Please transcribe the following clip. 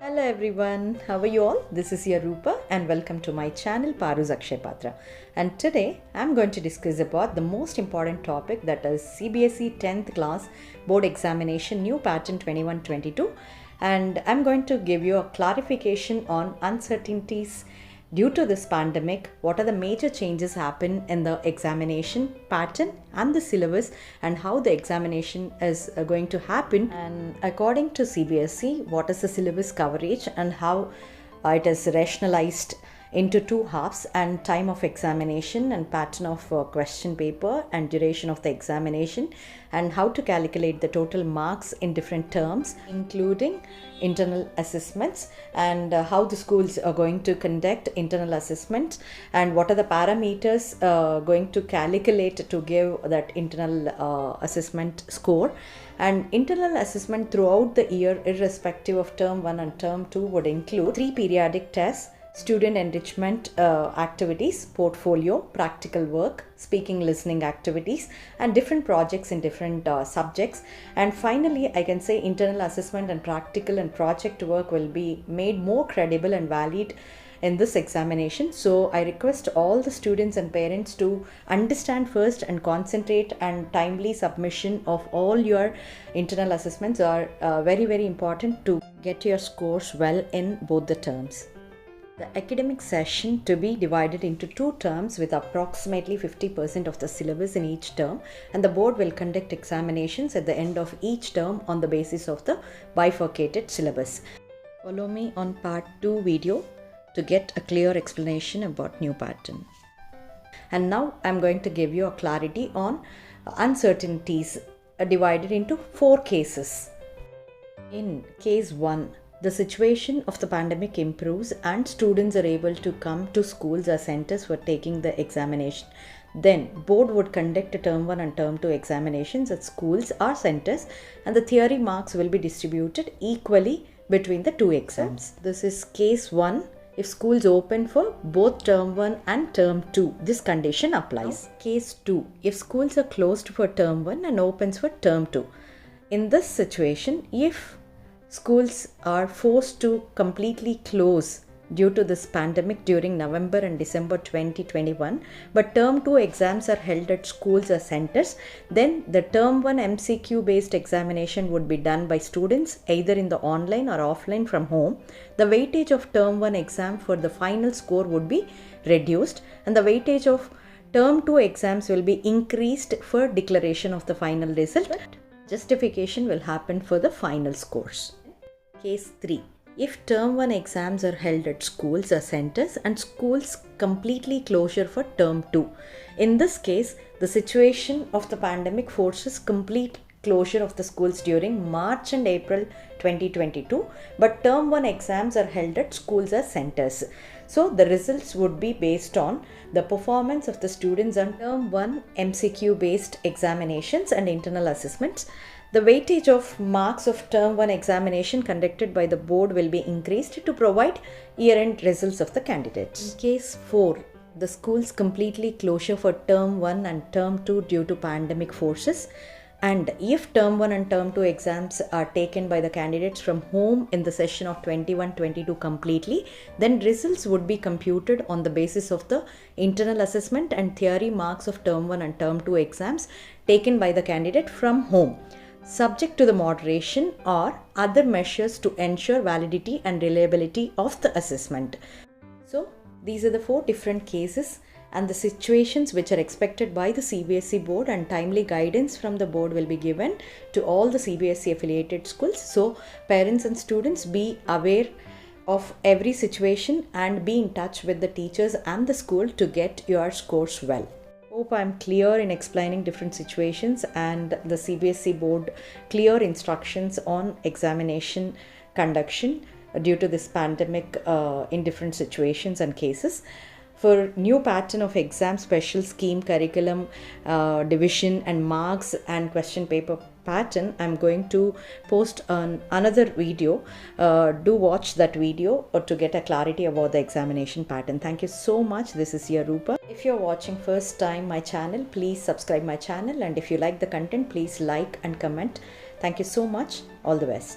Hello everyone, how are you all? This is your Rupa and welcome to my channel Paru's Akshay Patra. And today I'm going to discuss about the most important topic, that is CBSE 10th class board examination new pattern 21-22, and I'm going to give you a clarification on uncertainties due to this pandemic. What are the major changes happen in the examination pattern and the syllabus, and how the examination is going to happen, and according to CBSE, what is the syllabus coverage and how it is rationalized into two halves, and time of examination and pattern of question paper and duration of the examination, and how to calculate the total marks in different terms including internal assessments, and how the schools are going to conduct internal assessments, and what are the parameters going to calculate to give that internal assessment score. And internal assessment throughout the year, irrespective of term 1 and term 2, would include 3 periodic tests, student enrichment activities, portfolio, practical work, speaking listening activities, and different projects in different subjects. And finally, I can say internal assessment and practical and project work will be made more credible and valid in this examination. So I request all the students and parents to understand first and concentrate, and timely submission of all your internal assessments are very important to get your scores well in both the terms. The academic session to be divided into 2 terms with approximately 50% of the syllabus in each term, and the board will conduct examinations at the end of each term on the basis of the bifurcated syllabus. Follow me on part 2 video to get a clear explanation about new pattern. And now I'm going to give you a clarity on uncertainties divided into 4 cases. In case 1, the situation of the pandemic improves and students are able to come to schools or centers for taking the examination. Then board would conduct a term 1 and term 2 examinations at schools or centers, and the theory marks will be distributed equally between the 2 exams. This is case 1. If schools open for both term 1 and term 2, this condition applies. Case 2. If schools are closed for term 1 and opens for term 2. In this situation, if schools are forced to completely close due to this pandemic during November and December 2021, but term 2 exams are held at schools or centers, then the term 1 MCQ based examination would be done by students either in the online or offline from home. The weightage of term 1 exam for the final score would be reduced, and the weightage of term 2 exams will be increased for declaration of the final result. Justification will happen for the final scores. Case 3. If term 1 exams are held at schools or centers and schools completely closure for term 2. In this case, the situation of the pandemic forces complete closure of the schools during March and April 2022, but term 1 exams are held at schools or centers. So the results would be based on the performance of the students on term 1 MCQ based examinations and internal assessments. The weightage of marks of term 1 examination conducted by the board will be increased to provide year-end results of the candidates. In case 4, the schools completely closure for term 1 and term 2 due to pandemic forces, and if term 1 and term 2 exams are taken by the candidates from home in the session of 21-22 completely, then results would be computed on the basis of the internal assessment and theory marks of term 1 and term 2 exams taken by the candidate from home, subject to the moderation or other measures to ensure validity and reliability of the assessment. So these are the 4 different cases and the situations which are expected by the CBSE board, and timely guidance from the board will be given to all the CBSE affiliated schools. So parents and students, be aware of every situation and be in touch with the teachers and the school to get your scores well. Hope I'm clear in explaining different situations and the CBSE board clear instructions on examination conduction due to this pandemic in different situations and cases. For new pattern of exam, special scheme, curriculum, division and marks and question paper pattern, I'm going to post another video. Do watch that video to get a clarity about the examination pattern. Thank you so much. This is your Rupa. If you're watching first time my channel, please subscribe my channel, and if you like the content, please like and comment. Thank you so much. All the best.